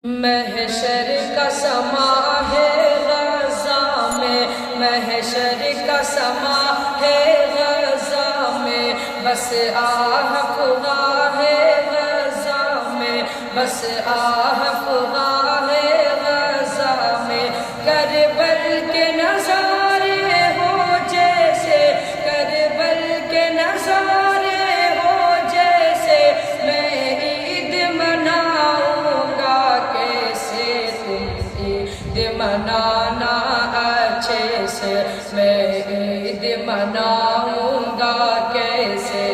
محشر کا سما ہے غزہ میں، محشر کا سما ہے غزہ میں، بس آہ خدا ہے غزہ میں، بس آہ خدا ہے غزہ میں۔ کربل کے نظارے ہو جیسے، کربل کے نظارے ہو جیسے، میں عید مناؤں گا کیسے، تم عید منانا اچھے سے، میں عید مناؤں گا کیسے۔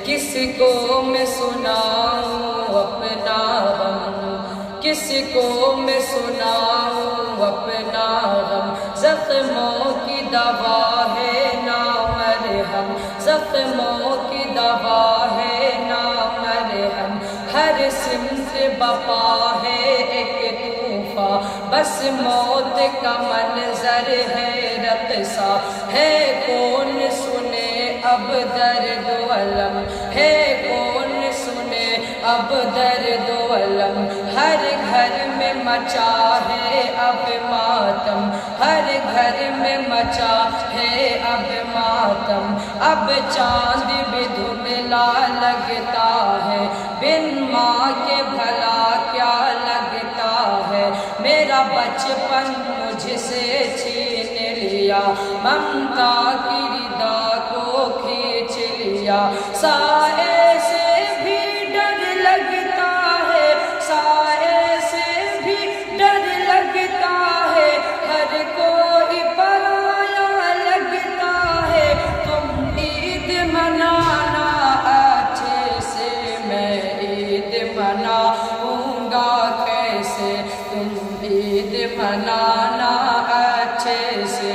کس کو میں سناؤں اپنا غم، کس کو میں سناؤں اپنا غم، زخموں کی دوا ہے نا مرہم، زخموں کی دوا ہے نا مرہم۔ ہر سمت بپا ہے ایک طوفان، بس موت کا منظر ہے رقصہ، ہے کون سنے اب درد و الم، ہے کون سنے اب درد و الم۔ ہر گھر میں مچا ہے اب ماتم، ہر گھر میں مچا ہے اب ماتم۔ اب چاند بھی دھندلا لگتا ہے، بن ماں کے بھلا کیا لگتا ہے۔ میرا بچپن مجھ سے چھین لیا، ممتا کی ردا کو کھینچ لیا۔ سائے سے بھی ڈر لگتا ہے، سائے سے بھی ڈر لگتا ہے، ہر کوئی پرایا لگتا ہے۔ تم عید منانا اچھے سے، میں عید مناؤں گا کیسے، تم عید منانا اچھے سے۔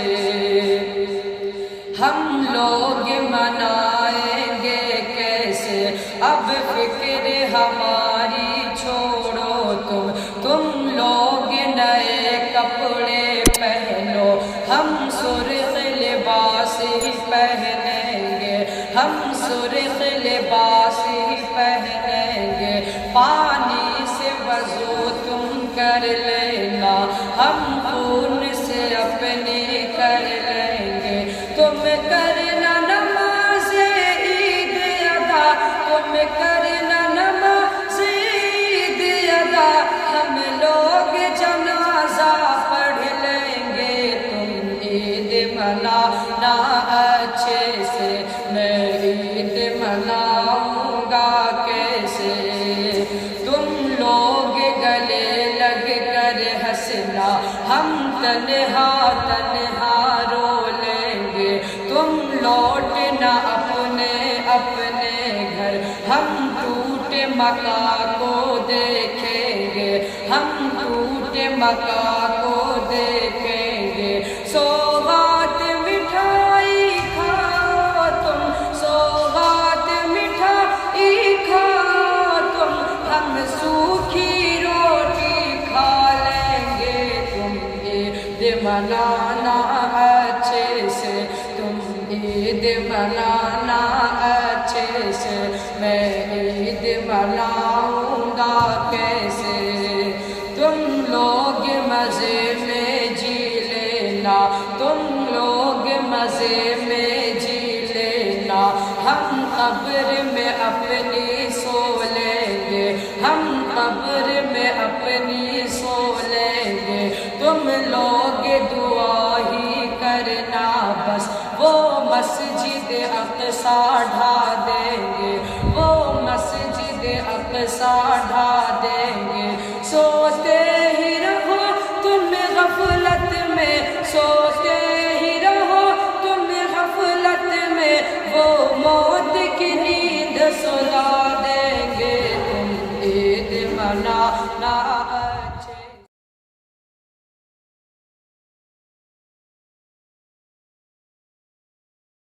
ہم لوگ منائیں گے کیسے، اب فکر ہماری چھوڑو تم لوگ نئے کپڑے پہنو، ہم سرخ لباس ہی پہنیں گے، ہم سرخ لباس ہی پہنیں گے۔ پانی سے وضو تم کر لینا، ہم خون سے اپنی کر لیں گے۔ تم کرنا نماز عید ادا، تم کرنا نماز عید ادا، ہم لوگ جنازہ پڑھ لیں گے۔ تم عید منانا اچھے سے، میں عید مناؤں گا کیسے۔ تم لوگ گلے لگ کر ہنسنا، ہم تنہا تنہا رو لیں گے۔ تم لوٹنا اپنے اپنے گھر، ہم ٹوٹے مکان کو دیکھیں گے، ہم ٹوٹے مکان کو دیکھیں گے۔ سوغات مٹھائی کھاؤ تم، سوغات مٹھائی کھاؤ تم، ہم سوکھی روٹی کھا لیں گے۔ تم عید منانا اچھے سے، تم عید منانا اچھے سے، میں عید مناؤں گا کیسے۔ تم لوگ مزے میں جی لینا، تم لوگ مزے میں جی لینا، ہم قبر میں اپنی سو لیں گے، ہم قبر میں اپنی سو لیں گے۔ تم لوگ دعا ہی کرنا بس، وہ مسجد اقصی ڈھا دیں گے، وہ مسجد اقصی ڈھا دیں گے۔ سوتے ہی رہو تم غفلت میں، سوتے ہی رہو تم غفلت میں، وہ موت کی نیند سلا دیں گے۔ تم عید منانا